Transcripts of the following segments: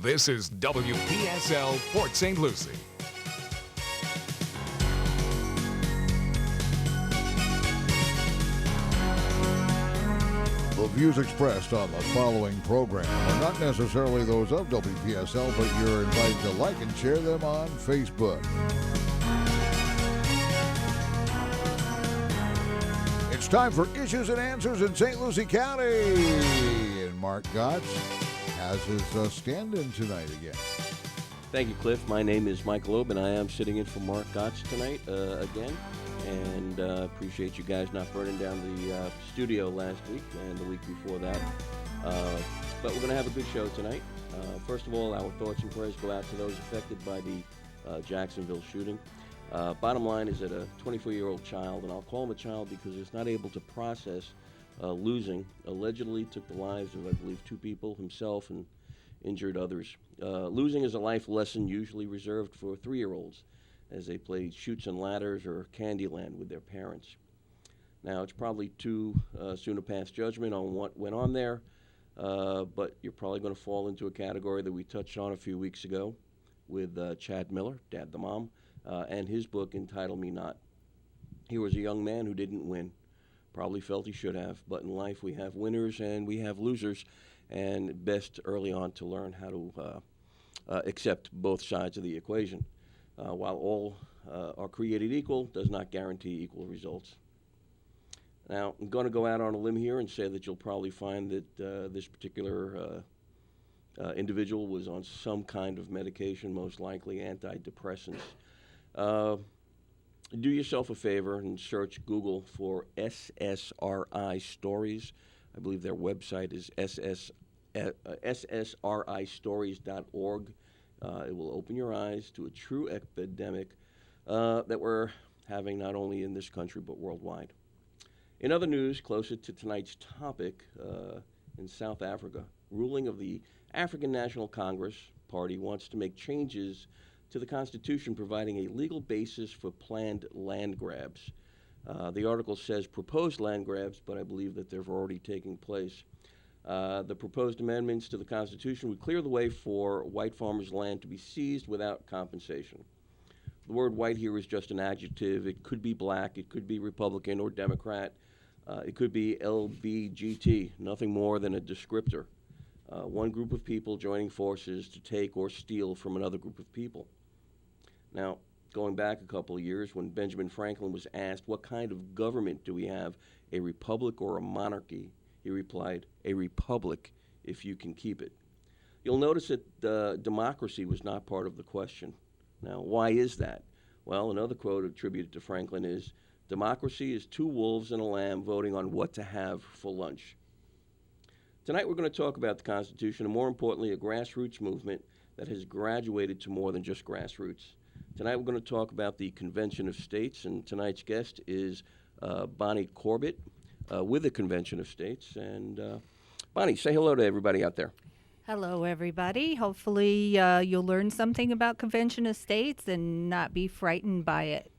This is WPSL Port St. Lucie. The views expressed on the following program are not necessarily those of WPSL, but you're invited to like and share them on Facebook. It's time for Issues and Answers in St. Lucie County. And Mark Gotts has his stand-in tonight again. Thank you, Cliff. My name is Michael Loeb, and I am sitting in for Mark Gotts tonight again. And appreciate you guys not burning down the studio last week and the week before that. But we're going to have a good show tonight. First of all, our thoughts and prayers go out to those affected by the Jacksonville shooting. Bottom line is that a 24-year-old child, and I'll call him a child because he's not able to process losing, allegedly took the lives of, I believe, 2 people, himself and injured others. Losing is a life lesson usually reserved for 3-year-olds as they play Chutes and Ladders or Candyland with their parents. Now, it's probably too soon to pass judgment on what went on there, but you're probably going to fall into a category that we touched on a few weeks ago with Chad Miller, Dad the Mom, and his book entitled Me Not. He was a young man who didn't win, probably felt he should have, but in life we have winners and we have losers, and best early on to learn how to accept both sides of the equation. While all are created equal, does not guarantee equal results. Now, I'm going to go out on a limb here and say that you'll probably find that this particular individual was on some kind of medication, most likely antidepressants. Do yourself a favor and search Google for SSRI stories. I believe their website is ssristories.org. It will open your eyes to a true epidemic that we're having not only in this country but worldwide. In other news, closer to tonight's topic, in South Africa, ruling of the African National Congress Party wants to make changes to the Constitution providing a legal basis for planned land grabs. The article says proposed land grabs, but I believe that they're already taking place. The proposed amendments to the Constitution would clear the way for white farmers' land to be seized without compensation. The word white here is just an adjective. It could be black, it could be Republican or Democrat, it could be LBGT, nothing more than a descriptor. One group of people joining forces to take or steal from another group of people. Now, going back a couple of years, when Benjamin Franklin was asked, what kind of government do we have, a republic or a monarchy? He replied, a republic if you can keep it. You'll notice that democracy was not part of the question. Now, why is that? Well, another quote attributed to Franklin is, democracy is 2 wolves and a lamb voting on what to have for lunch. Tonight we're going to talk about the Constitution and, more importantly, a grassroots movement that has graduated to more than just grassroots. Tonight we're going to talk about the Convention of States, and tonight's guest is Bonnie Corbett with the Convention of States. And Bonnie, say hello to everybody out there. Hello, everybody. Hopefully you'll learn something about Convention of States and not be frightened by it.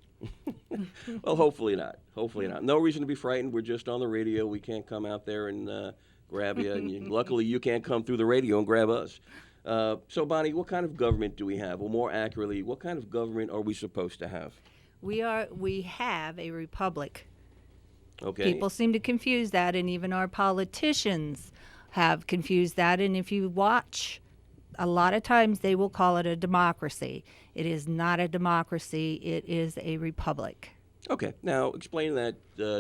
Well, hopefully not. Hopefully not. No reason to be frightened. We're just on the radio. We can't come out there and grab you. And luckily, you can't come through the radio and grab us. So, Bonnie, what kind of government do we have? Or more accurately, what kind of government are we supposed to have? We have a republic. Okay. People seem to confuse that, and even our politicians have confused that. And if you watch, a lot of times they will call it a democracy. It is not a democracy. It is a republic. Okay. Now, explain that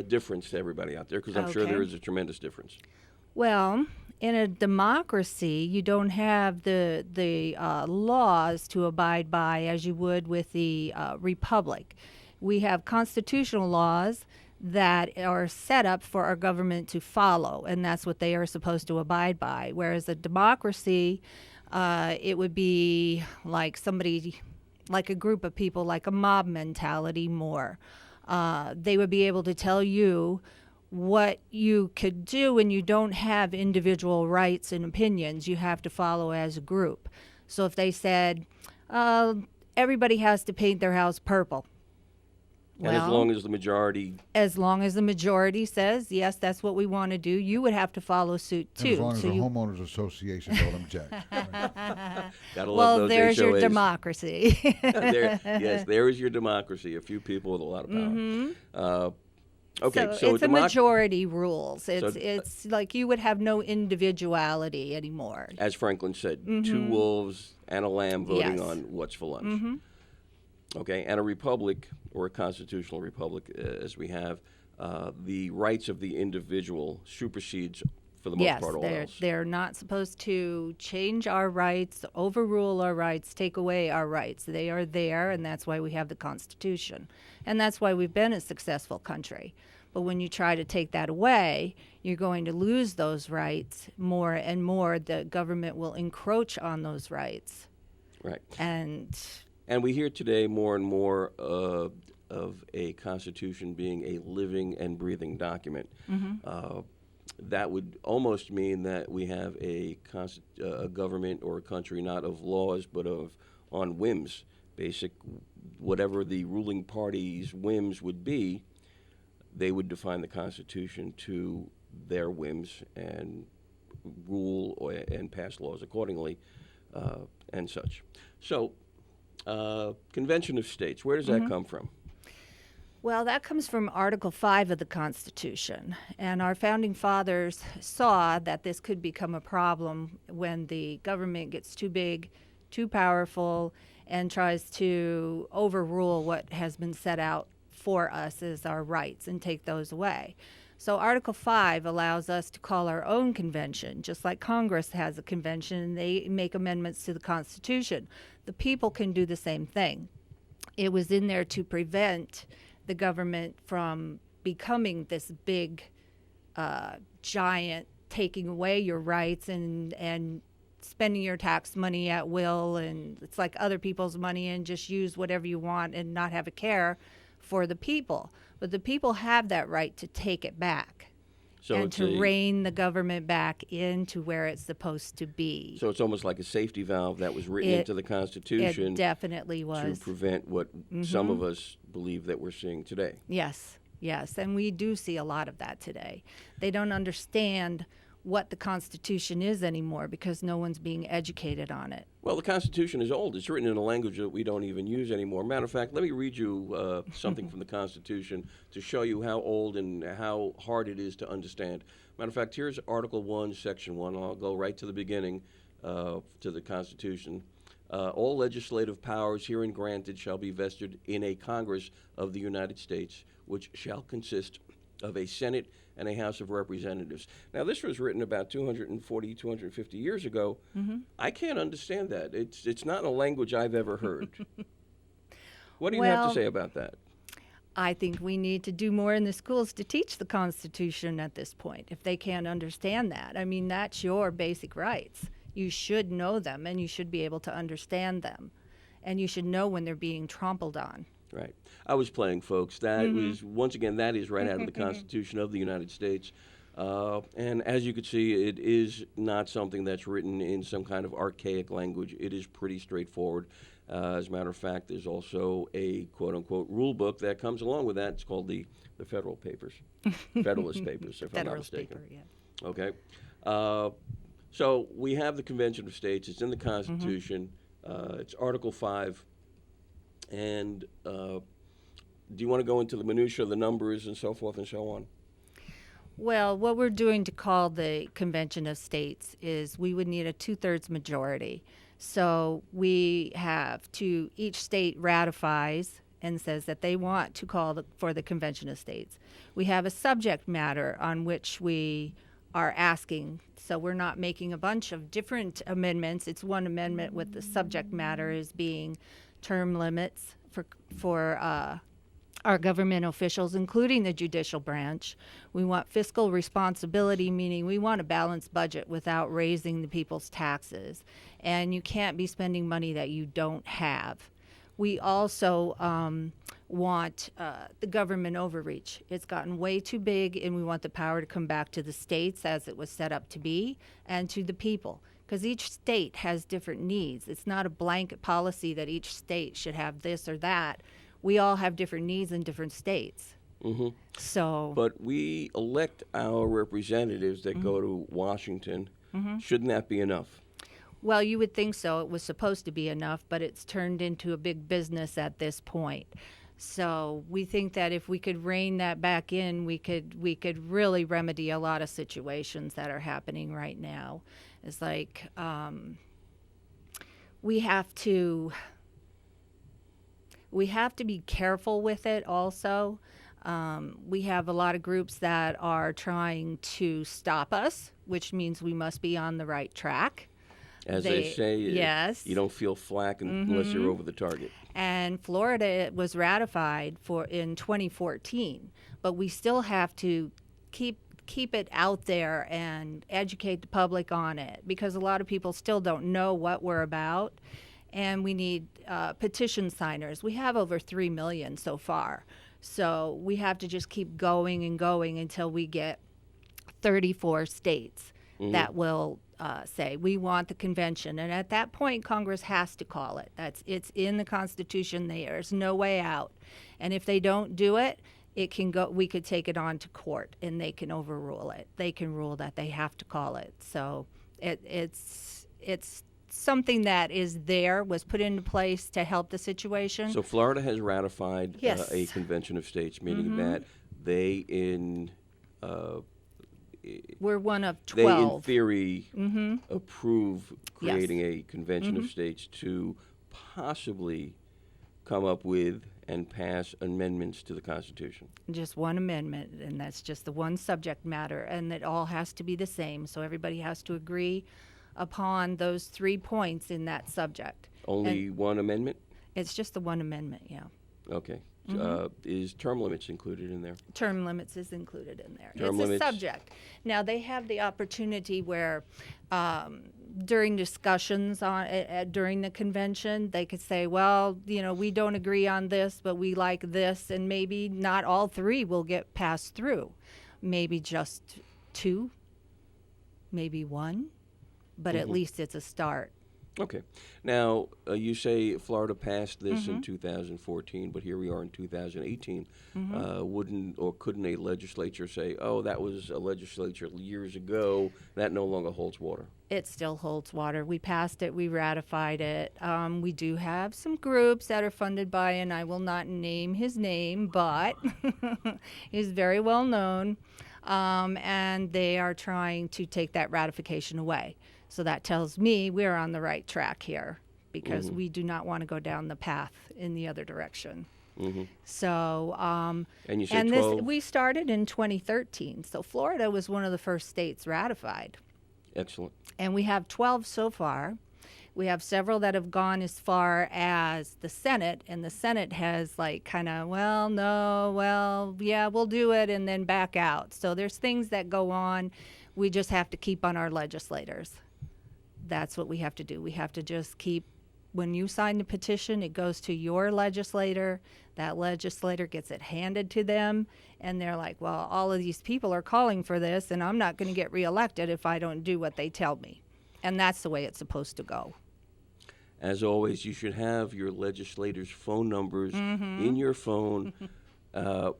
difference to everybody out there, because I'm sure there is a tremendous difference. Well, in a democracy, you don't have the laws to abide by as you would with the republic. We have constitutional laws that are set up for our government to follow, and that's what they are supposed to abide by. Whereas a democracy, it would be like a group of people, like a mob mentality more. They would be able to tell you what you could do, and you don't have individual rights and opinions. You have to follow as a group. So if they said, everybody has to paint their house purple. And as long as the majority... As long as the majority says, yes, that's what we want to do, you would have to follow suit, too. And as long as the homeowners association don't object. Right? Gotta love Well, those there's your HOAs. democracy. Yes, there is your democracy. A few people with a lot of power. Okay, so it's a majority rules. It's like you would have no individuality anymore. as Franklin said, two wolves and a lamb voting Yes. on what's for lunch. Okay, and a republic or a constitutional republic, as we have, the rights of the individual supersedes, for the most Yes, part, all else. they're not supposed to change our rights, overrule our rights, take away our rights. They are there, and that's why we have the Constitution. And that's why we've been a successful country. But when you try to take that away, you're going to lose those rights more and more. The government will encroach on those rights. Right. And And we hear today more and more of a constitution being a living and breathing document. That would almost mean that we have a government or a country not of laws but on whims. Whatever the ruling party's whims would be, they would define the Constitution to their whims and rule and pass laws accordingly, and such. So, Convention of States, where does that come from? well, that comes from Article 5 of the Constitution. And our founding fathers saw that this could become a problem when the government gets too big, too powerful, and tries to overrule what has been set out for us as our rights and take those away. So Article 5 allows us to call our own convention, just like Congress has a convention and they make amendments to the Constitution. The people can do the same thing. It was in there to prevent the government from becoming this big, giant, taking away your rights and spending your tax money at will, and it's like other people's money and just use whatever you want and not have a care for the people. But the people have that right to take it back and to rein the government back into where it's supposed to be. So it's almost like a safety valve that was written into the Constitution. It definitely was. To prevent what some of us believe that we're seeing today. Yes, and we do see a lot of that today. They don't understand what the Constitution is anymore because no one's being educated on it. Well, the Constitution is old. It's written in a language that we don't even use anymore. Matter of fact, let me read you something from the Constitution to show you how old and how hard it is to understand. Matter of fact, here's Article 1, Section 1. I'll go right to the beginning to the Constitution. All legislative powers herein granted shall be vested in a Congress of the United States, which shall consist of a Senate and a House of Representatives. Now, this was written about 240, 250 years ago. I can't understand that. It's not a language I've ever heard. What do you have to say about that? I think we need to do more in the schools to teach the Constitution at this point, if they can't understand that. I mean, that's your basic rights. You should know them, and you should be able to understand them. And you should know when they're being trampled on. Right. I was playing, folks. That was, once again, that is right out of the Constitution of the United States. And as you can see, it is not something that's written in some kind of archaic language. It is pretty straightforward. As a matter of fact, there's also a quote-unquote rule book that comes along with that. It's called the Federal Papers, Federalist Papers, if I'm not mistaken. Paper, yeah. Okay. So we have the Convention of States. It's in the Constitution. It's Article 5. And do you want to go into the minutia of the numbers and so forth and so on? Well, what we're doing to call the Convention of States is we would need a 2/3 majority. So we have to, each state ratifies and says that they want to call for the Convention of States. We have a subject matter on which we are asking. So we're not making a bunch of different amendments. It's one amendment with the subject matter as being term limits for our government officials, including the judicial branch. We want fiscal responsibility, meaning we want a balanced budget without raising the people's taxes. And you can't be spending money that you don't have. We also want the government overreach. It's gotten way too big, and we want the power to come back to the states as it was set up to be, and to the people. Because each state has different needs. It's not a blanket policy that each state should have this or that. We all have different needs in different states. So, but we elect our representatives that go to Washington. Shouldn't that be enough? Well, you would think so. It was supposed to be enough, but it's turned into a big business at this point. So we think that if we could rein that back in, we could really remedy a lot of situations that are happening right now. It's like we have to be careful with it also. We have a lot of groups that are trying to stop us, which means we must be on the right track. As they say, yes. You don't feel flack unless you're over the target. And Florida was ratified in 2014, but we still have to keep it out there and educate the public on it, because a lot of people still don't know what we're about, and we need petition signers. We have over 3 million so far, so we have to just keep going and going until we get 34 states that will say we want the convention, and at that point Congress has to call it. It's in the Constitution. There's no way out, and if they don't do it, it can go. We could take it on to court, and they can overrule it. They can rule that they have to call it. So it's something that was put into place to help the situation. So Florida has ratified Yes. a convention of states, meaning that they We're one of they in 12. theory approve creating Yes. a convention of states to possibly come up with and pass amendments to the Constitution. Just one amendment, and that's just the one subject matter, and it all has to be the same. So everybody has to agree upon those 3 points in that subject. Only one amendment? It's just the one amendment, yeah. Okay. Is term limits included in there? Term limits is included in there. Term it's limits. a subject. Now, they have the opportunity where during discussions during the convention, they could say, well, we don't agree on this, but we like this, and maybe not all 3 will get passed through. Maybe just 2, maybe 1, but at least it's a start. Okay. Now, you say Florida passed this in 2014, but here we are in 2018. Wouldn't or couldn't a legislature say, oh, that was a legislature years ago, that no longer holds water? It still holds water. We passed it. We ratified it. We do have some groups that are funded by, and I will not name his name, but he's very well known, and they are trying to take that ratification away. So that tells me we're on the right track here, because we do not want to go down the path in the other direction. So, and you said 12? We started in 2013. So Florida was one of the first states ratified. Excellent. And we have 12 so far. We have several that have gone as far as the Senate, and the Senate has yeah, we'll do it, and then back out. So there's things that go on. We just have to keep on our legislators. That's what we have to do. We have to just keep, when you sign the petition, it goes to your legislator. That legislator gets it handed to them, and they're like, well, all of these people are calling for this, and I'm not going to get reelected if I don't do what they tell me. And that's the way it's supposed to go. As always, you should have your legislators' phone numbers in your phone,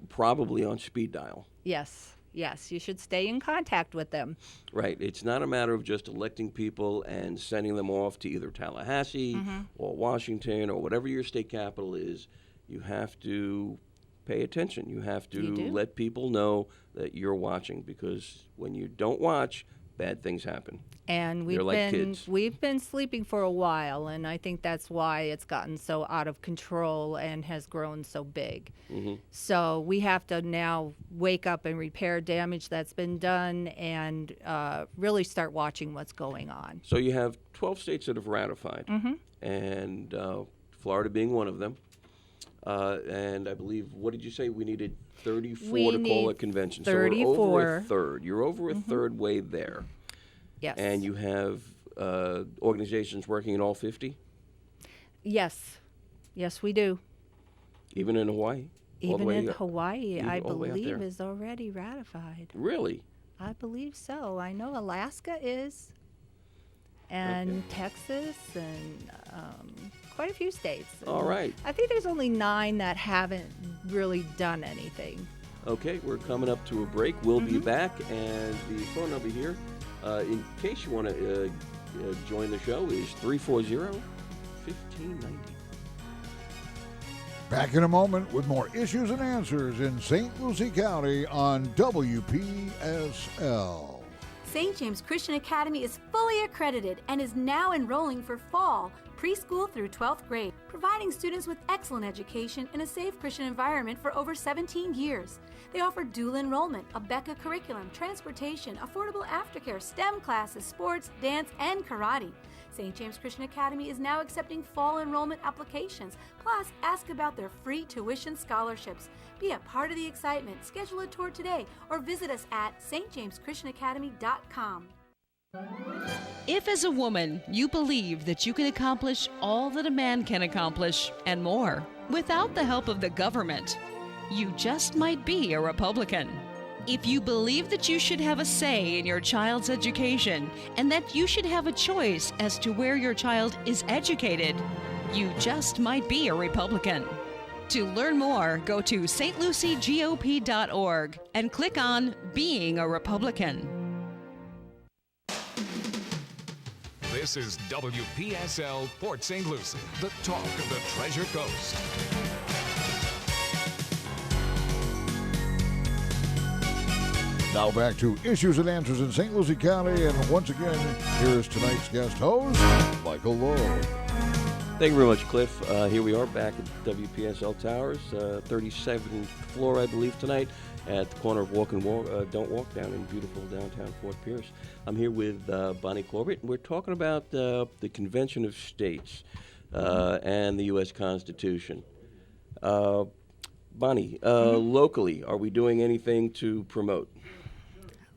probably on speed dial. Yes, you should stay in contact with them. Right. It's not a matter of just electing people and sending them off to either Tallahassee or Washington or whatever your state capital is. You have to pay attention. You have to let people know that you're watching, because when you don't watch, bad things happen. And we've been sleeping for a while, and I think that's why it's gotten so out of control and has grown so big. So we have to now wake up and repair damage that's been done, and really start watching what's going on. So you have 12 states that have ratified, and Florida being one of them. And I believe, what did you say? We needed 34 to call a convention. 34. So we're over a third. You're over a third way there. Yes. And you have organizations working in all 50? Yes, we do. Even in Hawaii? Even in Hawaii, I all the way up believe, there. is already ratified. Really? I believe so. I know Alaska is, and Texas, and quite a few states. All right. I think there's only 9 that haven't really done anything. Okay, we're coming up to a break. We'll be back, and the phone number here, in case you want to join the show is 340-1590. Back in a moment with more issues and answers in St. Lucie County on WPSL. St. James Christian Academy is fully accredited and is now enrolling for fall, preschool through 12th grade, providing students with excellent education in a safe Christian environment for over 17 years. They offer dual enrollment, a BECA curriculum, transportation, affordable aftercare, STEM classes, sports, dance, and karate. St. James Christian Academy is now accepting fall enrollment applications. Plus, ask about their free tuition scholarships. Be a part of the excitement. Schedule a tour today or visit us at stjameschristianacademy.com. If as a woman you believe that you can accomplish all that a man can accomplish and more without the help of the government, you just might be a Republican. If you believe that you should have a say in your child's education and that you should have a choice as to where your child is educated, you just might be a Republican. To learn more, go to stluciegop.org and click on Being a Republican. This is WPSL Port St. Lucie, the talk of the Treasure Coast. Now back to issues and answers in St. Lucie County, and once again, here is tonight's guest host, Michael Loeb. Thank you very much, Cliff. Here we are back at WPSL Towers, 37th floor, I believe, tonight at the corner of Walk and Walk, Don't Walk down in beautiful downtown Fort Pierce. I'm here with Bonnie Corbett, and we're talking about the Convention of States and the U.S. Constitution. Bonnie, locally, are we doing anything to promote?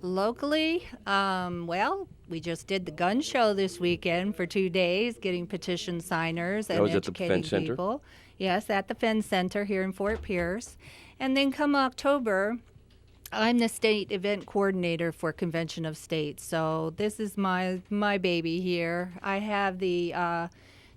Locally, well, we just did the gun show this weekend for 2 days, getting petition signers and was at the educating Defense Center? people. Yes, at the Fenn Center here in Fort Pierce. And then come October, I'm the state event coordinator for Convention of States. So this is my baby here. I have the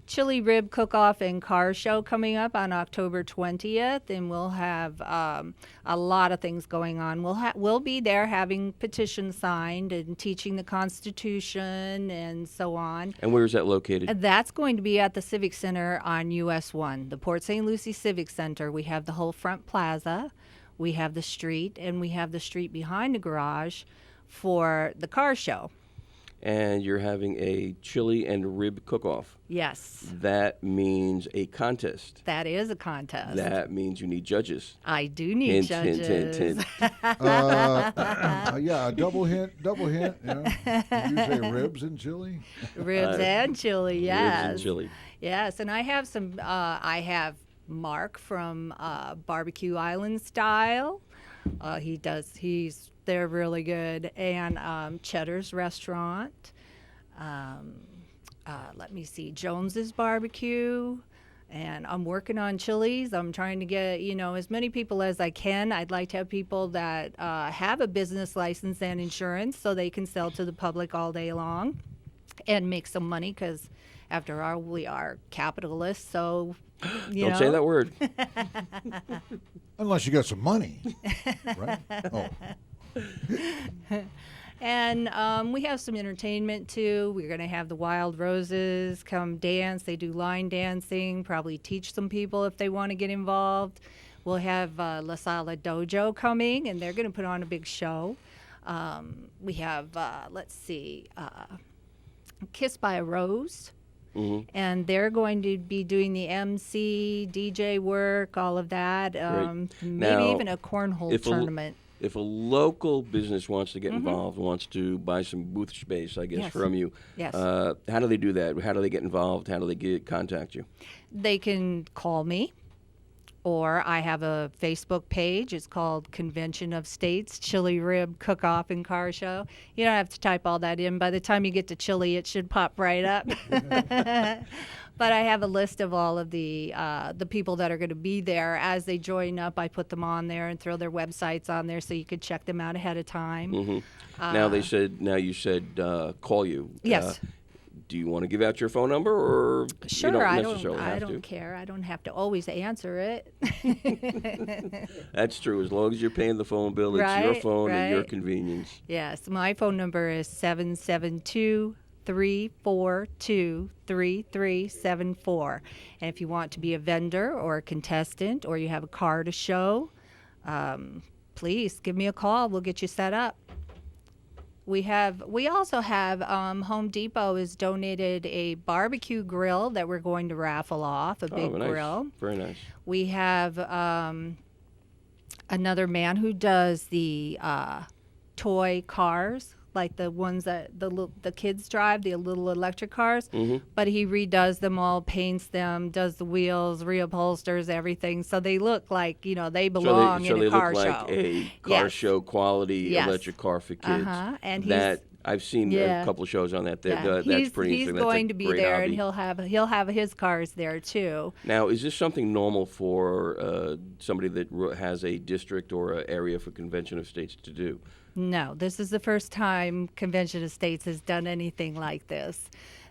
chili rib cook-off and car show coming up on October 20th, and we'll have a lot of things going on. We'll be there having petitions signed and teaching the Constitution and so on. And where is that located? That's going to be at the Civic Center on US 1, the Port St. Lucie Civic Center. We have the whole front plaza, we have the street, and we have the street behind the garage for the car show. And you're having a chili and rib cook-off. Yes. That means a contest. That is a contest. That means you need judges. I do need judges. Hint. Yeah, double hint. You know? Did you say ribs and chili? Ribs and chili, yes. Ribs and chili. Yes, and I have some, I have Mark from Barbecue Island Style. They're really good. And Cheddar's Restaurant. Let me see, Jones's Barbecue. And I'm working on chilies. I'm trying to get, as many people as I can. I'd like to have people that have a business license and insurance so they can sell to the public all day long and make some money because, after all, we are capitalists. So, Don't say that word. Unless you got some money, right? Oh. And we have some entertainment too. We're going to have the Wild Roses come dance. They do line dancing, probably teach some people if they want to get involved. We'll have La Sala Dojo coming, and they're going to put on a big show. We have, Kissed by a Rose. Mm-hmm. And they're going to be doing the MC, DJ work, all of that. Maybe Now, even a cornhole tournament. If a local business wants to get involved, wants to buy some booth space, I guess, Yes. from you, Yes. how do they do that? How do they get involved? How do they contact you? They can call me, or I have a Facebook page. It's called Convention of States Chili Rib Cook-Off and Car Show. You don't have to type all that in. By the time you get to chili, it should pop right up. But I have a list of all of the people that are going to be there. As they join up, I put them on there and throw their websites on there so you could check them out ahead of time. Mm-hmm. Now you said call you. Yes. Do you want to give out your phone number, or Sure, you don't I necessarily have to? don't care. I don't have to always answer it. That's true. As long as you're paying the phone bill, it's your Right, phone and your right. convenience. Yes, my phone number is 772 342-3374. And if you want to be a vendor or a contestant or you have a car to show, please give me a call. We'll get you set up. We also have Home Depot has donated a barbecue grill that we're going to raffle off, a big nice. grill. Very nice. We have another man who does the toy cars, like the ones that the kids drive, the little electric cars. Mm-hmm. But he redoes them all, paints them, does the wheels, reupholsters everything, so they look like they belong in a car show. So they look like a car show quality electric car for kids. And that I've seen a couple of shows on that. That's pretty interesting. He's going to be there, hobby. and he'll have his cars there too. Now, is this something normal for somebody that has a district or an area for Convention of States to do? No, this is the first time Convention of States has done anything like this.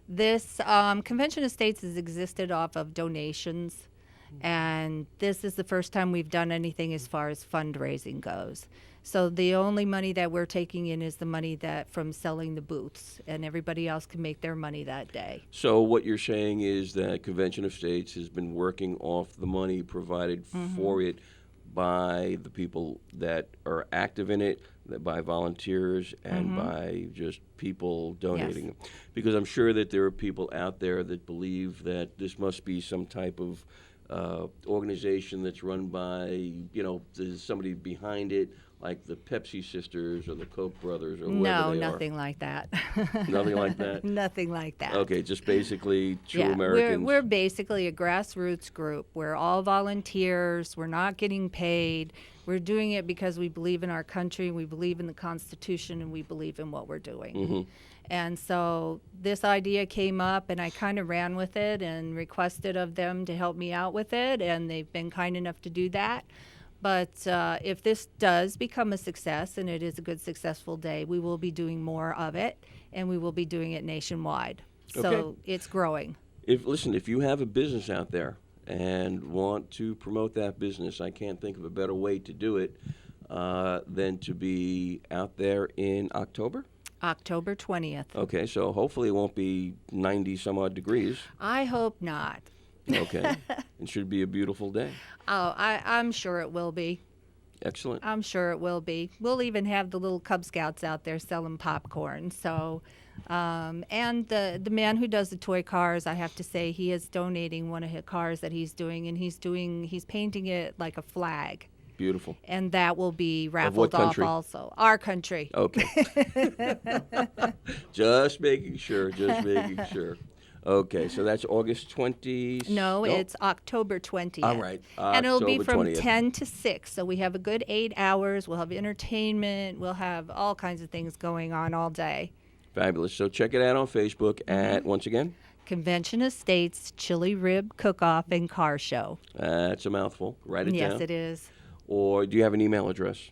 This Convention of States has existed off of donations, and this is the first time we've done anything as far as fundraising goes. So the only money that we're taking in is the money that from selling the booths, and everybody else can make their money that day. So what you're saying is that Convention of States has been working off the money provided for it by the people that are active in it, by volunteers, and by just people donating. Yes. Because I'm sure that there are people out there that believe that this must be some type of organization that's run by, there's somebody behind it, like the Pepsi sisters or the Koch brothers or whoever they are. No, nothing like that. Nothing like that? Nothing like that. Okay, just basically true Americans. We're basically a grassroots group. We're all volunteers. We're not getting paid. We're doing it because we believe in our country, we believe in the Constitution, and we believe in what we're doing. And so this idea came up, and I kind of ran with it and requested of them to help me out with it, and they've been kind enough to do that. But if this does become a success, and it is a good, successful day, we will be doing more of it, and we will be doing it nationwide. So it's growing. If you have a business out there and want to promote that business, I can't think of a better way to do it than to be out there in October? October 20th. Okay, so hopefully it won't be 90-some-odd degrees. I hope not. Okay. It should be a beautiful day. Oh, I'm sure it will be. Excellent. I'm sure it will be. We'll even have the little Cub Scouts out there selling popcorn. So, and the man who does the toy cars, I have to say, he is donating one of his cars that he's doing, and he's painting it like a flag. Beautiful. And that will be raffled off also. Our country. Okay. Just making sure. Okay, so that's August 20th? No, it's October 20th. All right, and it'll be from October 20th. 10 to 6, so we have a good 8 hours. We'll have entertainment. We'll have all kinds of things going on all day. Fabulous. So check it out on Facebook at, once again? Convention of States Chili Rib Cook-Off and Car Show. That's a mouthful. Write it down. Yes, it is. Or do you have an email address?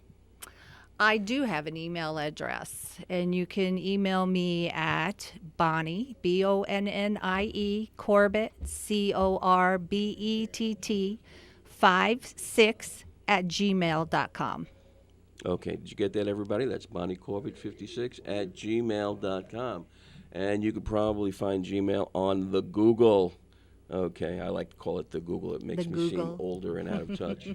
I do have an email address, and you can email me at Bonnie, Bonnie, Corbett, Corbett, 56 at gmail.com. Okay, did you get that, everybody? That's Bonnie Corbett 56 at gmail.com. And you could probably find Gmail on the Google. Okay, I like to call it the Google. It makes me seem older and out of touch.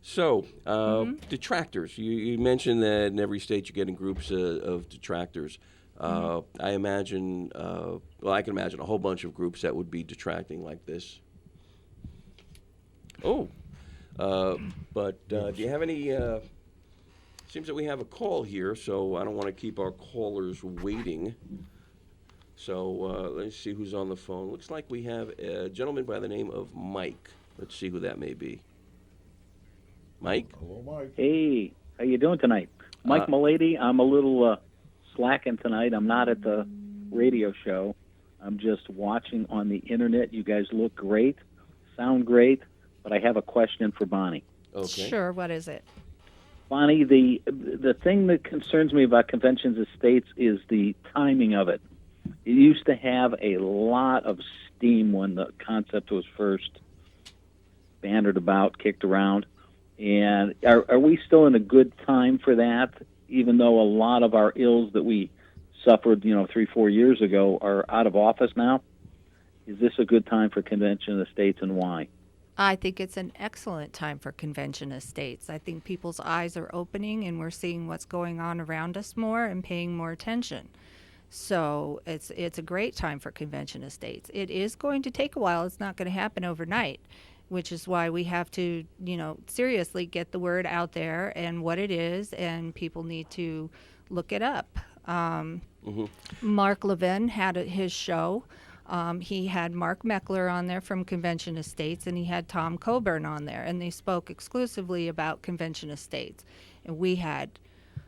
So, detractors. You mentioned that in every state you're getting groups of detractors. I imagine, I can imagine a whole bunch of groups that would be detracting like this. But do you have any, seems that we have a call here, so I don't want to keep our callers waiting. So let's see who's on the phone. Looks like we have a gentleman by the name of Mike. Let's see who that may be. Mike? Hello, Mike. Hey, how you doing tonight? Mike Milady. I'm a little slacking tonight. I'm not at the radio show. I'm just watching on the internet. You guys look great, sound great, but I have a question for Bonnie. Okay. Sure, what is it? Bonnie, the thing that concerns me about conventions of states is the timing of it. It used to have a lot of steam when the concept was first bannered about, kicked around. And are we still in a good time for that? even though a lot of our ills that we suffered, 3-4 years ago are out of office now? Is this a good time for convention of states, and why? I think it's an excellent time for convention of states. I think people's eyes are opening and we're seeing what's going on around us more and paying more attention. So it's a great time for convention of states. It is going to take a while. It's not going to happen overnight, which is why we have to, seriously get the word out there and what it is, and people need to look it up. Mark Levin had his show. He had Mark Meckler on there from Convention of States, and he had Tom Coburn on there, and they spoke exclusively about Convention of States. And we had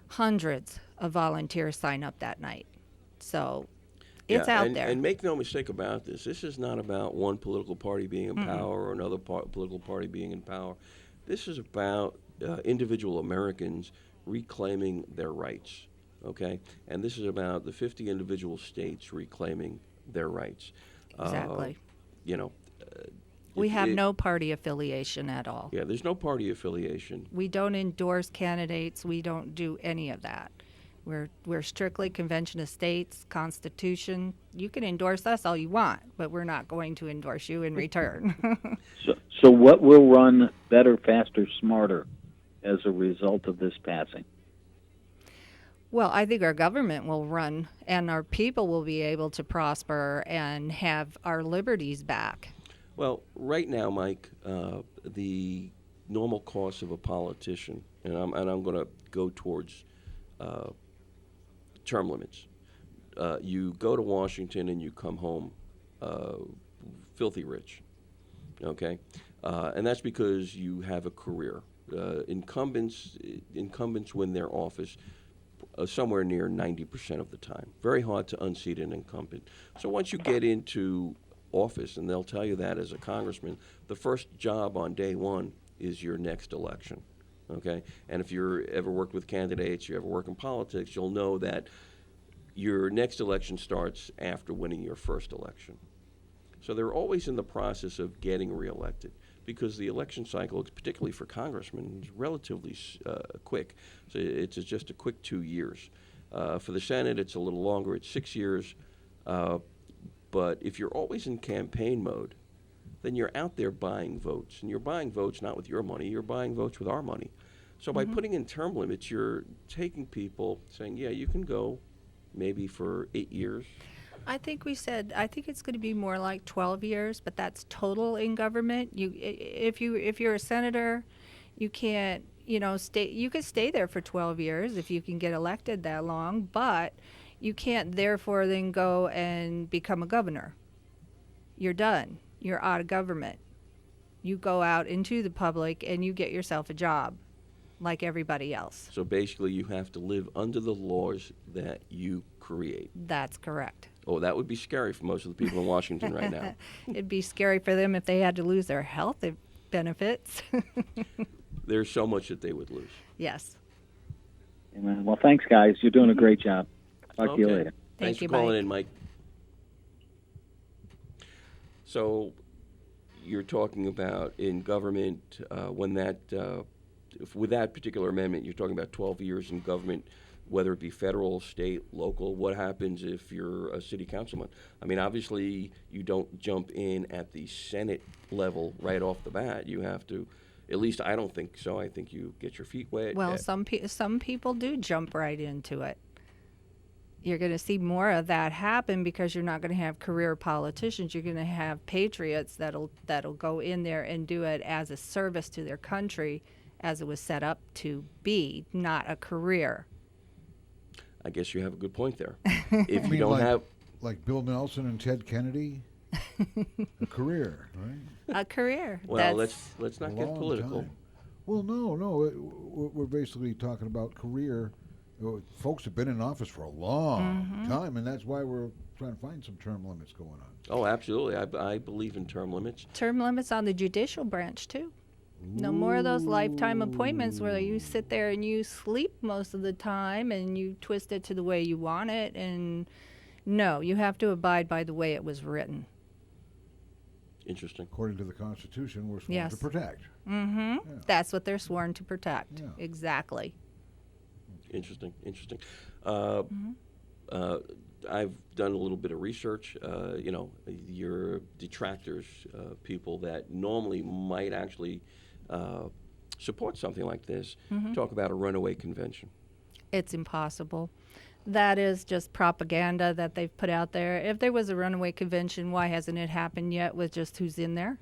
hundreds of volunteers sign up that night. So it's out there. And make no mistake about this. This is not about one political party being in power or another political party being in power. This is about individual Americans reclaiming their rights, okay? And this is about the 50 individual states reclaiming their rights. Exactly. We have no party affiliation at all. Yeah, there's no party affiliation. We don't endorse candidates. We don't do any of that. We're strictly Convention of States, Constitution. You can endorse us all you want, but we're not going to endorse you in return. So what will run better, faster, smarter as a result of this passing? Well, I think our government will run, and our people will be able to prosper and have our liberties back. Well, right now, Mike, the normal cost of a politician, and I'm going to go towards term limits. You go to Washington and you come home filthy rich, okay? And that's because you have a career. Incumbents win their office somewhere near 90% of the time. Very hard to unseat an incumbent. So once you get into office, and they'll tell you that as a congressman, the first job on day one is your next election, okay? And if you're ever worked with candidates, you ever work in politics, you'll know that your next election starts after winning your first election. So they're always in the process of getting reelected, because the election cycle, particularly for congressmen, is relatively quick. So it's just a quick 2 years. For the Senate, it's a little longer. It's 6 years. But if you're always in campaign mode, then you're out there buying votes. And you're buying votes not with your money. You're buying votes with our money. So by putting in term limits, you're taking people, saying, yeah, you can go maybe for 8 years. I think it's going to be more like 12 years, but that's total in government. If you're a senator, you can't, stay. You could stay there for 12 years if you can get elected that long, but you can't therefore then go and become a governor. You're done. You're out of government. You go out into the public and you get yourself a job like everybody else. So basically you have to live under the laws that you create. That's correct. Oh, that would be scary for most of the people in Washington right now. It'd be scary for them if they had to lose their health benefits. There's so much that they would lose. Yes. Amen. Well, thanks, guys. You're doing a great job. Talk to you later. Thanks Thank for you, calling Mike. in, Mike. So you're talking about in government, when that, with that particular amendment, you're talking about 12 years in government, whether it be federal, state, local. What happens if you're a city councilman? I mean, obviously, you don't jump in at the Senate level right off the bat. You have to, at least I don't think so. I think you get your feet wet. Well, some people do jump right into it. You're going to see more of that happen because you're not going to have career politicians. You're going to have patriots that'll go in there and do it as a service to their country, as it was set up to be, not a career. I guess you have a good point there. If you don't have, like Bill Nelson and Ted Kennedy, a career, right? A career. well, let's not get Long political. time. Well, no. We're basically talking about career. Folks have been in office for a long time, and that's why we're trying to find some term limits going on. Oh, absolutely. I believe in term limits. Term limits on the judicial branch, too. No more of those lifetime appointments where you sit there and you sleep most of the time and you twist it to the way you want it. And no, you have to abide by the way it was written. Interesting. According to the Constitution, we're sworn Yes. to protect. Mm-hmm. Yeah. That's what they're sworn to protect. Yeah. Exactly. Interesting. I've done a little bit of research. Your detractors, people that normally might actually support something like this, talk about a runaway convention. It's impossible. That is just propaganda that they've put out there. If there was a runaway convention, why hasn't it happened yet with just who's in there?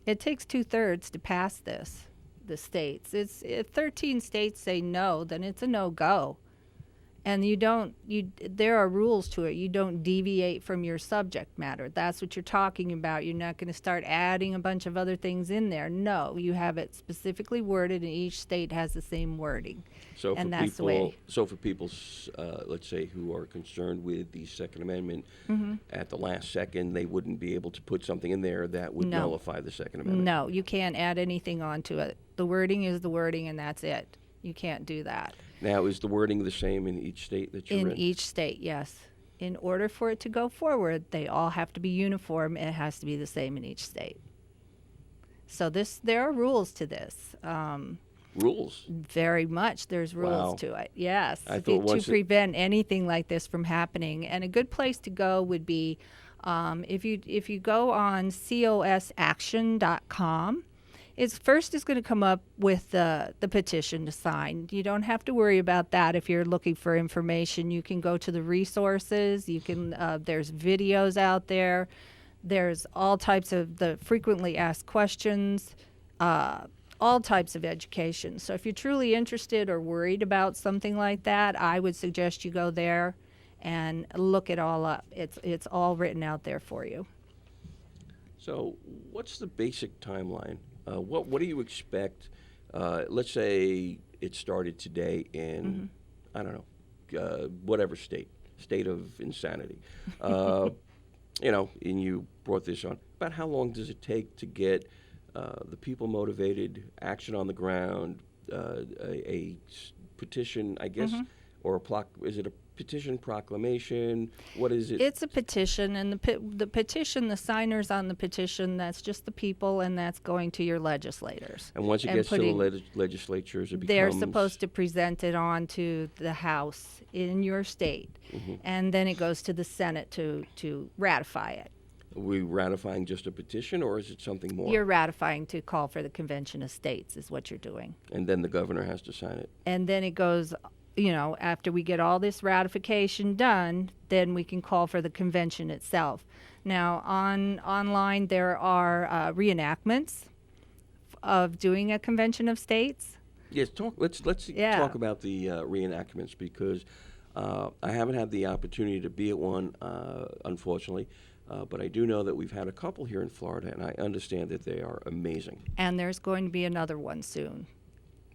It takes 2/3 to pass this, the states. If 13 states say no, then it's a no-go. And there are rules to it. You don't deviate from your subject matter. That's what you're talking about. You're not going to start adding a bunch of other things in there. No, you have it specifically worded, and each state has the same wording. So and for that's people, the way. Let's say, who are concerned with the Second Amendment, at the last second, they wouldn't be able to put something in there that would nullify the Second Amendment. No, you can't add anything onto it. The wording is the wording, and that's it. You can't do that. Now, is the wording the same in each state that you're in? In each state, yes. In order for it to go forward, they all have to be uniform. It has to be the same in each state. So there are rules to this. Rules? Very much. There's rules to it. Yes. To prevent anything like this from happening. And a good place to go would be if you go on cosaction.com. It's going to come up with the petition to sign. You don't have to worry about that if you're looking for information. You can go to the resources. You can there's videos out there. There's all types of the frequently asked questions, all types of education. So if you're truly interested or worried about something like that, I would suggest you go there and look it all up. It's all written out there for you. So what's the basic timeline? What do you expect? Let's say it started today in, I don't know, whatever state of insanity. And you brought this on. About how long does it take to get the people motivated, action on the ground, a petition, I guess, or is it a petition, proclamation? What is it? It's a petition, and the petition, the signers on the petition, that's just the people, and that's going to your legislators. And once it gets to the legislatures, it becomes... They're supposed to present it on to the House in your state, and then it goes to the Senate to ratify it. Are we ratifying just a petition, or is it something more? You're ratifying to call for the Convention of States is what you're doing. And then the governor has to sign it. And then it goes... after we get all this ratification done, then we can call for the convention itself. Now, online there are reenactments of doing a convention of states. Yes, let's talk about the reenactments, because I haven't had the opportunity to be at one, unfortunately, but I do know that we've had a couple here in Florida, and I understand that they are amazing. And there's going to be another one soon.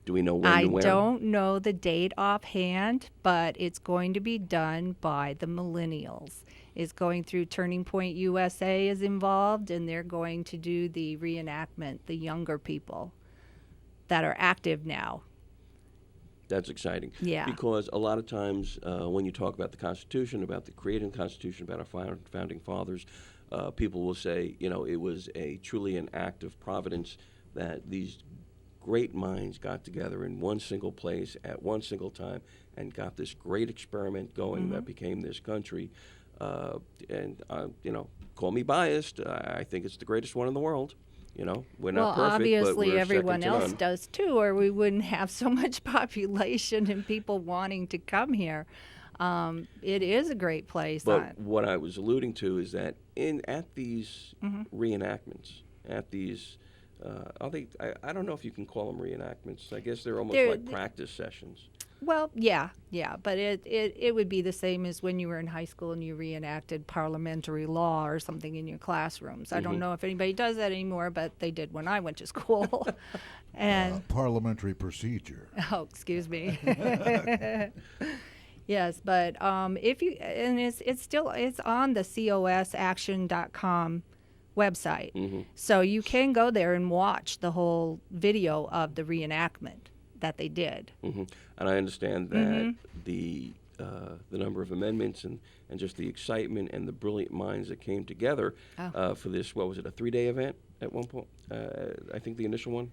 Do we know when and where? I don't know the date offhand, but it's going to be done by the millennials. It's going through Turning Point USA is involved, and they're going to do the reenactment, the younger people that are active now. That's exciting. Yeah. Because a lot of times when you talk about the Constitution, about the creating Constitution, about our founding fathers, people will say, it was truly an act of providence that these great minds got together in one single place at one single time and got this great experiment going that became this country. Call me biased. I think it's the greatest one in the world. We're not perfect, obviously but we're everyone second to else none. does too, or we wouldn't have so much population and people wanting to come here. It is a great place. But what I was alluding to is that at these reenactments, at these are they? I don't know if you can call them reenactments. I guess they're almost like practice sessions. Well, yeah, but it would be the same as when you were in high school and you reenacted parliamentary law or something in your classrooms. I don't know if anybody does that anymore, but they did when I went to school. And parliamentary procedure. Oh, excuse me. Yes, but if you it's on the cosaction.com website. So you can go there and watch the whole video of the reenactment that they did. And I understand that the number of amendments and just the excitement and the brilliant minds that came together for this, what was it, a 3-day event at one point? I think the initial one?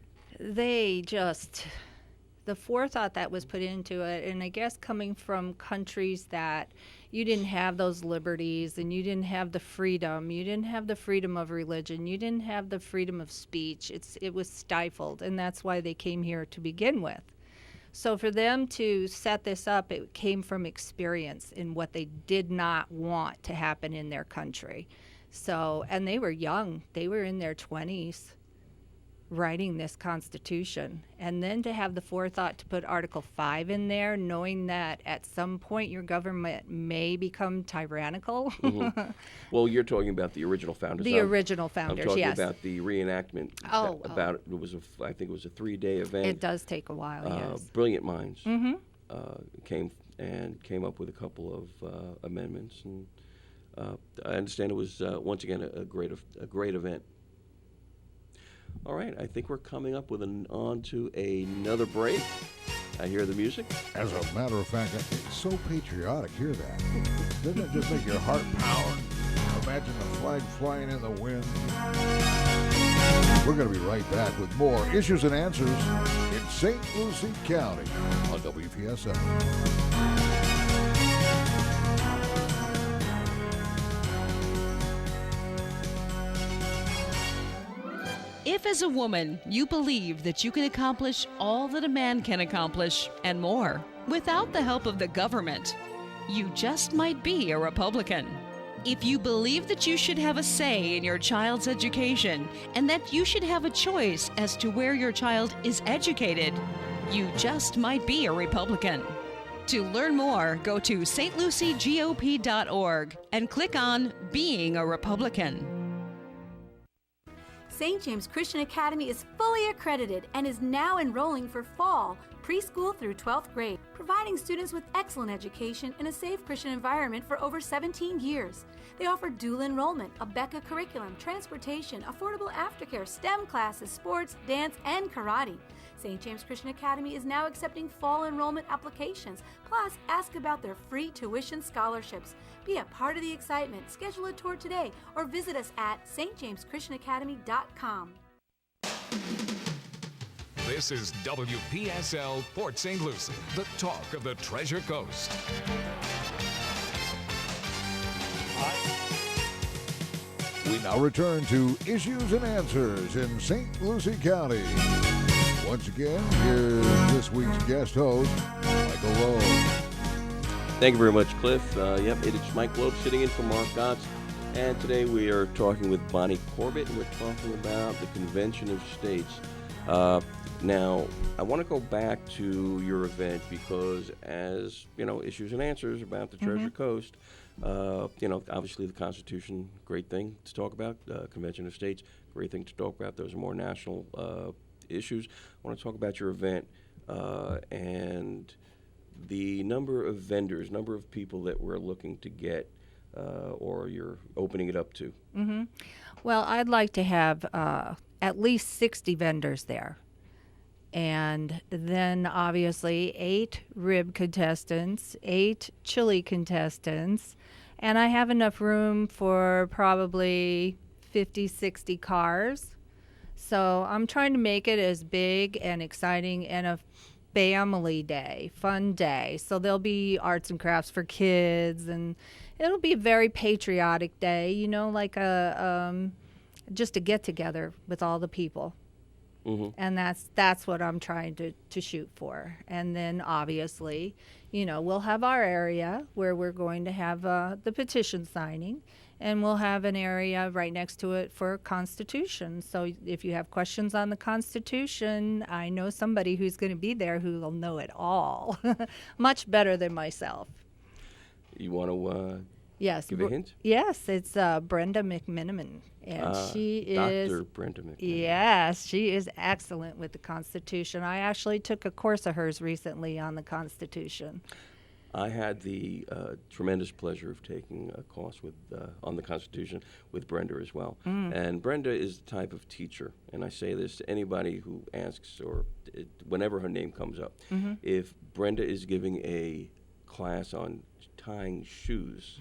The the forethought that was put into it, and I guess coming from countries that you didn't have those liberties and you didn't have the freedom, you didn't have the freedom of religion, you didn't have the freedom of speech. It was stifled, and that's why they came here to begin with. So for them to set this up, it came from experience in what they did not want to happen in their country. So, and they were young. They were in their 20s writing this Constitution. And then to have the forethought to put Article 5 in there, knowing that at some point your government may become tyrannical. Well, you're talking about the original founders. The original founders, I'm talking yes. about the reenactment. Oh, about it was I think it was a 3-day event. It does take a while, yes. Brilliant minds came up with a couple of amendments, and I understand it was once again a great event. All right, I think we're coming up with on to another break. I hear the music. As a matter of fact, it's so patriotic. Hear that? Doesn't it just make your heart pound? Imagine the flag flying in the wind. We're going to be right back with more Issues and Answers in St. Lucie County on WPSL. If as a woman you believe that you can accomplish all that a man can accomplish and more without the help of the government, you just might be a Republican. If you believe that you should have a say in your child's education and that you should have a choice as to where your child is educated, you just might be a Republican. To learn more, go to stluciegop.org and click on Being a Republican. St. James Christian Academy is fully accredited and is now enrolling for fall, preschool through 12th grade, providing students with excellent education in a safe Christian environment for over 17 years. They offer dual enrollment, a BECA curriculum, transportation, affordable aftercare, STEM classes, sports, dance, and karate. St. James Christian Academy is now accepting fall enrollment applications. Plus, ask about their free tuition scholarships. Be a part of the excitement. Schedule a tour today or visit us at stjameschristianacademy.com. This is WPSL Port St. Lucie, the talk of the Treasure Coast. We now return to Issues and Answers in St. Lucie County. Once again, here's this week's guest host, Michael Loeb. Thank you very much, Cliff. It is Mike Loeb sitting in for Mark Gotts. And today we are talking with Bonnie Corbett, and we're talking about the Convention of States. Now, I want to go back to your event because, as you know, Issues and Answers about the Treasure Coast, obviously the Constitution, great thing to talk about. Convention of States, great thing to talk about. Those are more national issues. I want to talk about your event and the number of vendors, number of people that we're looking to get or you're opening it up to. Well, I'd like to have at least 60 vendors there. And then obviously 8 rib contestants, 8 chili contestants, and I have enough room for probably 50, 60 cars. So I'm trying to make it as big and exciting and a family day, fun day. So there'll be arts and crafts for kids, and it'll be a very patriotic day, like just a get together with all the people. And that's what I'm trying to shoot for. And then obviously, we'll have our area where we're going to have the petition signing, and we'll have an area right next to it for Constitution. So if you have questions on the Constitution, I know somebody who's going to be there who will know it all, much better than myself. You want to give a hint? Yes, it's Brenda McMiniman. And she is Dr. Brenda McMiniman. Yes, she is excellent with the Constitution. I actually took a course of hers recently on the Constitution. I had the tremendous pleasure of taking a course on the Constitution with Brenda as well. And Brenda is the type of teacher, and I say this to anybody who asks or whenever her name comes up, if Brenda is giving a class on tying shoes,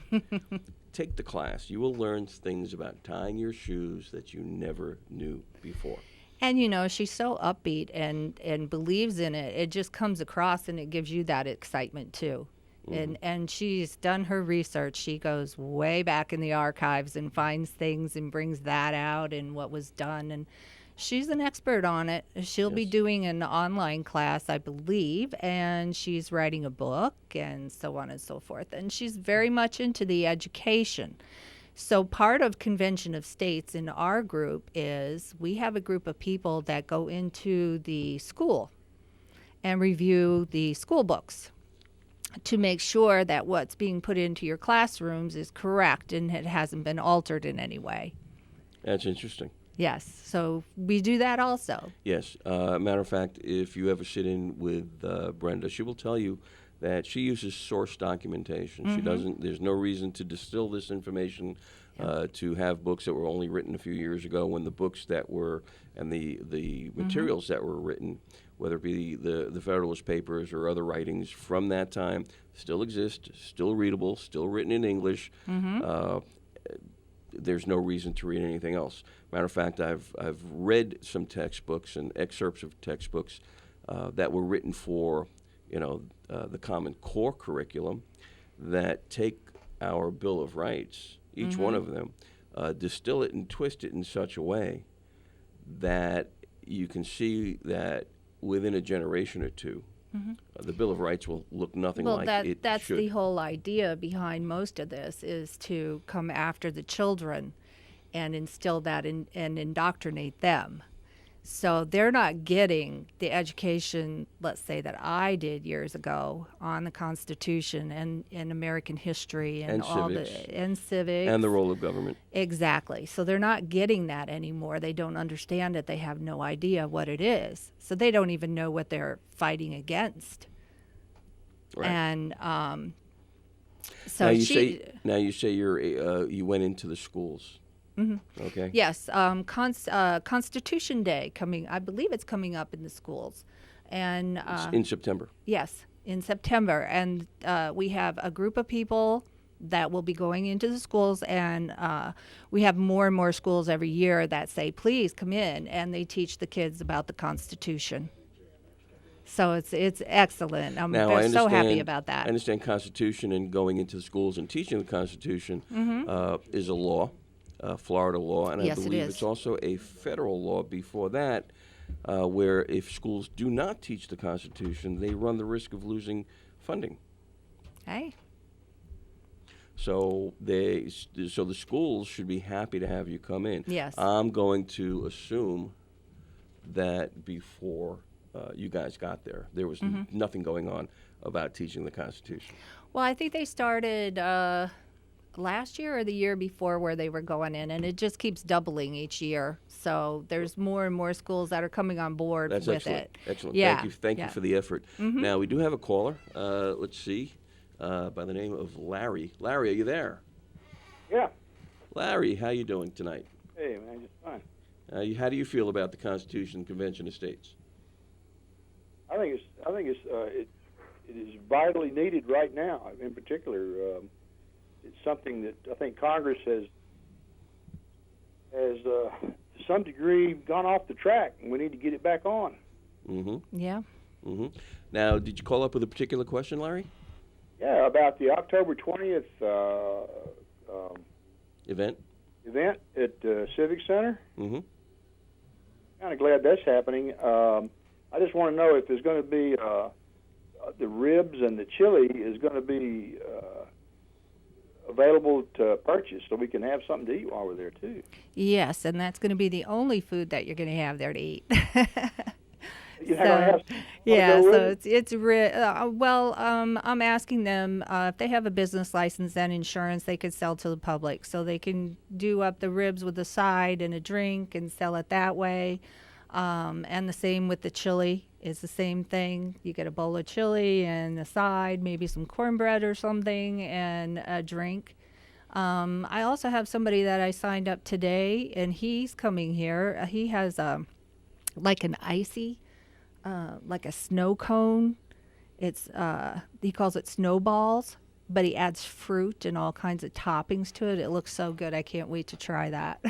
take the class. You will learn things about tying your shoes that you never knew before. And she's so upbeat and believes in it. It just comes across, and it gives you that excitement too. And she's done her research. She goes way back in the archives and finds things and brings that out and what was done. And she's an expert on it. She'll be doing an online class, I believe, and she's writing a book and so on and so forth. And she's very much into the education. So part of Convention of States in our group is we have a group of people that go into the school and review the school books to make sure that what's being put into your classrooms is correct and it hasn't been altered in any way. That's interesting. Yes, so we do that also. Yes. Matter of fact, if you ever sit in with Brenda, she will tell you that she uses source documentation. She doesn't. There's no reason to distill this information to have books that were only written a few years ago, when the books that were and the materials that were written, whether it be the Federalist Papers or other writings from that time, still exist, still readable, still written in English. There's no reason to read anything else. Matter of fact, I've read some textbooks and excerpts of textbooks that were written for the Common Core curriculum that take our Bill of Rights, each one of them, distill it and twist it in such a way that you can see that within a generation or two, the Bill of Rights will look nothing like it should. That's the whole idea behind most of this, is to come after the children and instill that and indoctrinate them. So they're not getting the education, let's say, that I did years ago on the Constitution and American history and all civics. and civics And the role of government. Exactly. So they're not getting that anymore. They don't understand it. They have no idea what it is. So they don't even know what they're fighting against. Right. And so now you say you went into the schools. Okay. Yes, Constitution Day I believe it's coming up in the schools, and It's in September. yes, in September, and we have a group of people that will be going into the schools, and we have more and more schools every year that say, please come in, and they teach the kids about the Constitution. So it's excellent. I'm so happy about that. I understand Constitution and going into the schools and teaching the Constitution is a law. Florida law, and Yes, I it believe is. it's also a federal law before that, where if schools do not teach the Constitution, they run the risk of losing funding. Hey. So the schools should be happy to have you come in. Yes. I'm going to assume that before you guys got there was nothing going on about teaching the Constitution. Well, I think they started last year or the year before where they were going in, and it just keeps doubling each year. So there's more and more schools that are coming on board That's with excellent. it. Excellent. Yeah. Thank you for the effort. Now, we do have a caller. Let's see. By the name of Larry. Larry, are you there? Yeah. Larry, how you doing tonight? Hey, man, just fine. How do you feel about the Constitution Convention of States? I think it is vitally needed right now. In particular, it's something that I think Congress has to some degree gone off the track, and we need to get it back on. Yeah. Now, did you call up with a particular question, Larry? Yeah, about the October 20th Event? at Civic Center. Mm-hmm. Kind of glad that's happening. I just want to know if there's going to be the ribs and the chili is going to be available to purchase, so we can have something to eat while we're there too. Yes, and that's going to be the only food that you're going to have there to eat. You're not gonna have Yeah, go so with it's I'm asking them if they have a business license and insurance they could sell to the public, so they can do up the ribs with a side and a drink and sell it that way. And the same with the chili. It's the same thing. You get a bowl of chili and a side, maybe some cornbread or something, and a drink. I also have somebody that I signed up today, and he's coming here. He has like an icy, like a snow cone. It's he calls it snowballs, but he adds fruit and all kinds of toppings to it. It looks so good. I can't wait to try that.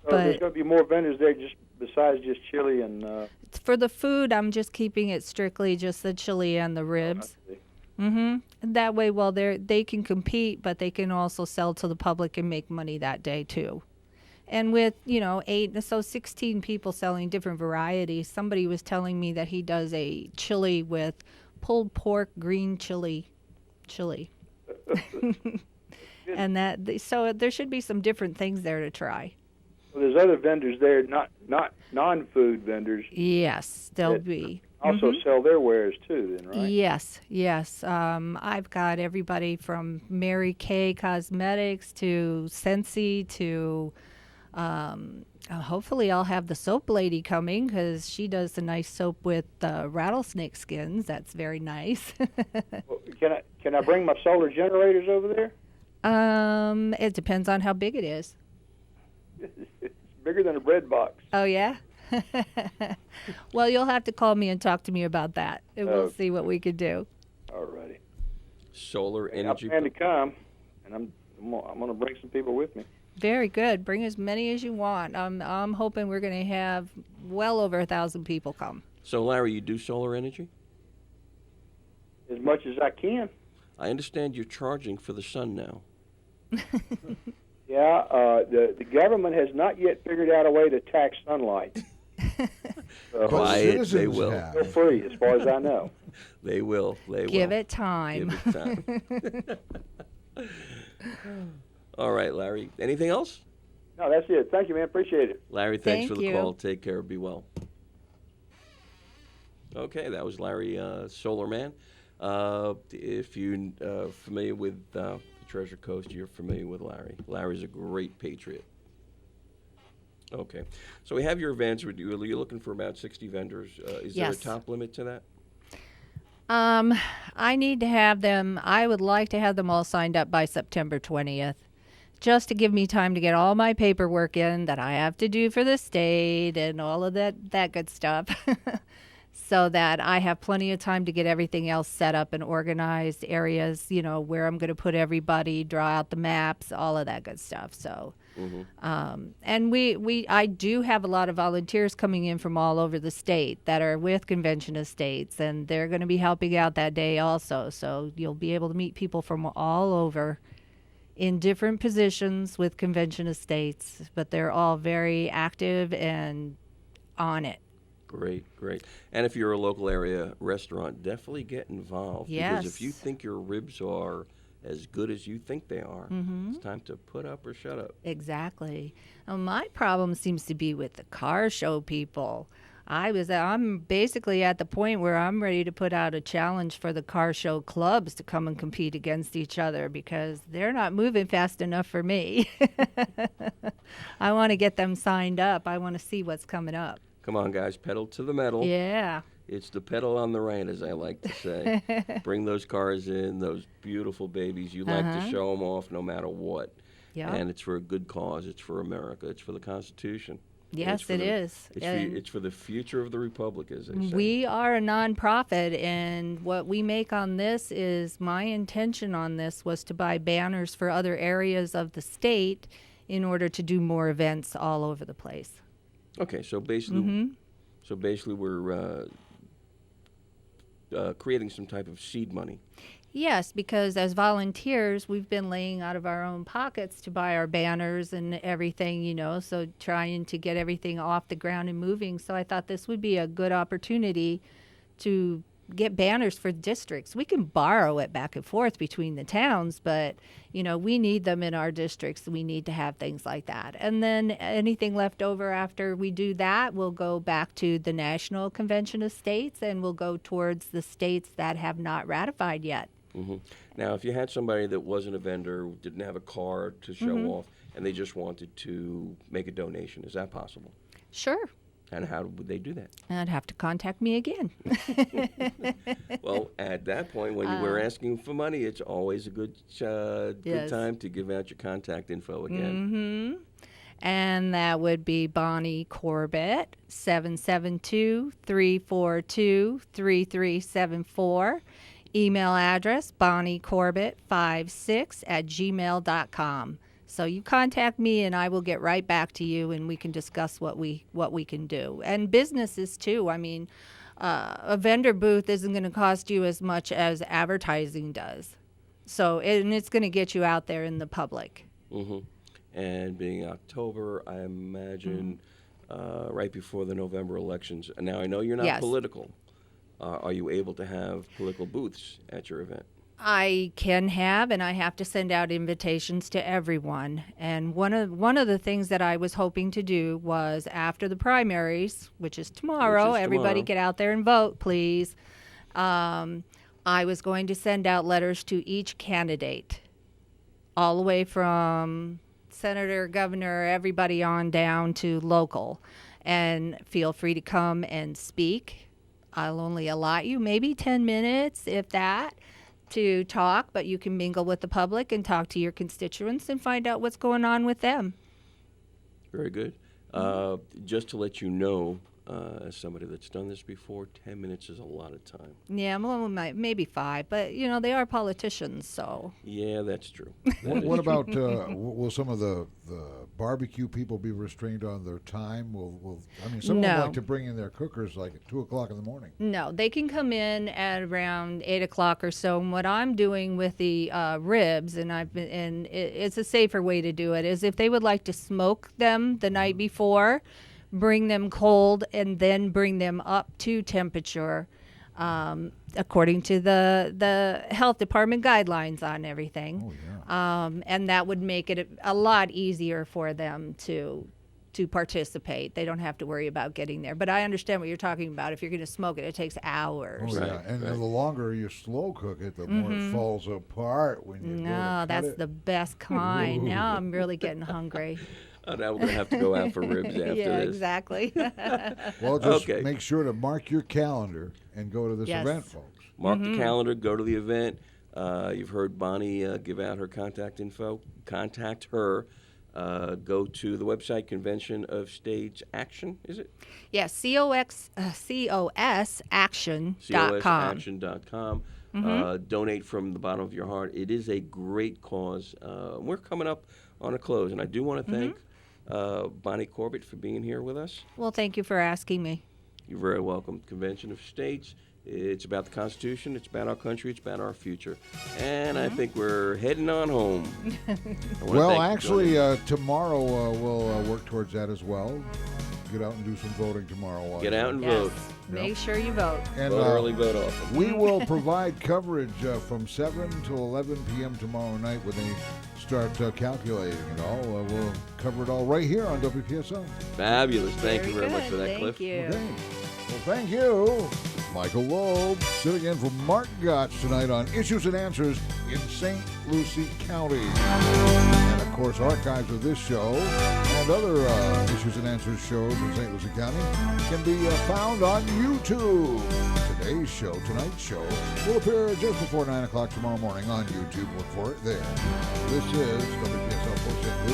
So there's going to be more vendors there just besides just chili and. For the food, I'm just keeping it strictly just the chili and the ribs. That way, well, they can compete, but they can also sell to the public and make money that day too. And with 16 people selling different varieties, somebody was telling me that he does a chili with pulled pork, green chili. And so there should be some different things there to try. Well, there's other vendors there, not non-food vendors. Yes, there'll be. Also sell their wares too, then, right? Yes. I've got everybody from Mary Kay Cosmetics to Scentsy to. Hopefully, I'll have the soap lady coming because she does the nice soap with rattlesnake skins. That's very nice. Well, can I bring my solar generators over there? It depends on how big it is. It's bigger than a bread box. Oh, yeah? Well, you'll have to call me and talk to me about that, and we'll see what we could do. All righty. Solar energy. I plan to come, and I'm going to bring some people with me. Very good. Bring as many as you want. I'm hoping we're going to have well over 1,000 people come. So, Larry, you do solar energy? As much as I can. I understand you're charging for the sun now. Yeah, the government has not yet figured out a way to tax sunlight. Quiet, they will. They're free, as far as I know. They will. Give it time. Give it time. All right, Larry. Anything else? No, that's it. Thank you, man. Appreciate it. Larry, thanks for Thank the you. call. Take care. Be well. Okay, that was Larry, Solar Man. If you're familiar with the Treasure Coast, you're familiar with Larry. Larry's a great patriot. Okay, so we have your events. You're looking for about 60 vendors. Is there a top limit to that? I need to have them. I would like to have them all signed up by September 20th, just to give me time to get all my paperwork in that I have to do for the state and all of that good stuff. So that I have plenty of time to get everything else set up and organized, areas, where I'm going to put everybody, draw out the maps, all of that good stuff. So, and I do have a lot of volunteers coming in from all over the state that are with Convention of States, and they're going to be helping out that day also. So you'll be able to meet people from all over in different positions with Convention of States, but they're all very active and on it. Great. And if you're a local area restaurant, definitely get involved. Yes. Because if you think your ribs are as good as you think they are, it's time to put up or shut up. Exactly. Now, my problem seems to be with the car show people. I'm basically at the point where I'm ready to put out a challenge for the car show clubs to come and compete against each other because they're not moving fast enough for me. I want to get them signed up. I want to see what's coming up. Come on, guys, pedal to the metal. Yeah. It's the pedal on the rain, as I like to say. Bring those cars in, those beautiful babies. You like to show them off no matter what. Yeah. And it's for a good cause. It's for America. It's for the Constitution. Yes, it is. It's for the future of the Republic, as they say. We are a nonprofit, and what we make on this is my intention on this was to buy banners for other areas of the state in order to do more events all over the place. Okay, so basically, we're creating some type of seed money. Yes, because as volunteers, we've been laying out of our own pockets to buy our banners and everything, so trying to get everything off the ground and moving. So I thought this would be a good opportunity to get banners for districts. We can borrow it back and forth between the towns, but, we need them in our districts. We need to have things like that. And then anything left over after we do that will go back to the National Convention of States, and will go towards the states that have not ratified yet. Now, if you had somebody that wasn't a vendor, didn't have a car to show off, and they just wanted to make a donation, is that possible? Sure. And how would they do that? I'd have to contact me again. Well, at that point, when you were asking for money, it's always a good time to give out your contact info again. And that would be Bonnie Corbett, 772-342-3374. Email address, bonniecorbett56@gmail.com. So you contact me, and I will get right back to you, and we can discuss what we can do. And businesses too. I mean, a vendor booth isn't going to cost you as much as advertising does. So, and it's going to get you out there in the public. Mm-hmm. And being October, I imagine right before the November elections. Now, I know you're not political. Are you able to have political booths at your event? I can have, and I have to send out invitations to everyone. And one of the things that I was hoping to do was after the primaries, which is tomorrow, everybody get out there and vote, please. I was going to send out letters to each candidate, all the way from senator, governor, everybody on down to local. And feel free to come and speak. I'll only allot you maybe 10 minutes, if that, to talk, but you can mingle with the public and talk to your constituents and find out what's going on with them. Very good. Just to let you know, as somebody that's done this before, 10 minutes is a lot of time. Yeah, well, maybe 5, but, you know, they are politicians, so. Yeah, that's true. What about, will some of the barbecue people be restrained on their time? Some of them like to bring in their cookers like at 2 o'clock in the morning. No, they can come in at around 8 o'clock or so. And what I'm doing with the ribs, and it's a safer way to do it, is if they would like to smoke them the night before, bring them cold, and then bring them up to temperature, according to the health department guidelines on everything. Oh, yeah. And that would make it a lot easier for them to participate. They don't have to worry about getting there. But I understand what you're talking about. If you're going to smoke it, it takes hours. Oh, yeah. And the longer you slow cook it, the more it falls apart when you go to cut that's it. the best kind. Now I'm really getting hungry. Now we're going to have to go out for ribs after Yeah, this. exactly. Well, just make sure to mark your calendar and go to this event, folks. Mark the calendar, go to the event. You've heard Bonnie give out her contact info. Contact her. Go to the website, Convention of Stage Action, is it? Yes, COSaction.com. COSaction.com. Donate from the bottom of your heart. It is a great cause. We're coming up on a close, and I do want to thank Bonnie Corbett for being here with us. Well, thank you for asking me. You're very welcome. Convention of States. It's about the Constitution. It's about our country. It's about our future. And I think we're heading on home. Well, actually, tomorrow we'll work towards that as well. Get out and do some voting tomorrow. Get out and vote. Make sure you vote. And vote early, vote often. We will provide coverage from 7 to 11 p.m. tomorrow night when they start calculating it all. We'll cover it all right here on WPSL. Fabulous. Thank you very much for that, Cliff. Thank you. Okay. Well, thank you. Michael Loeb sitting in for Mark Gotch tonight on Issues and Answers in St. Lucie County. And, of course, archives of this show and other Issues and Answers shows in St. Lucie County can be found on YouTube. Today's show, tonight's show, will appear just before 9 o'clock tomorrow morning on YouTube. Look for it there. This is WPSL 4 St. Lucie.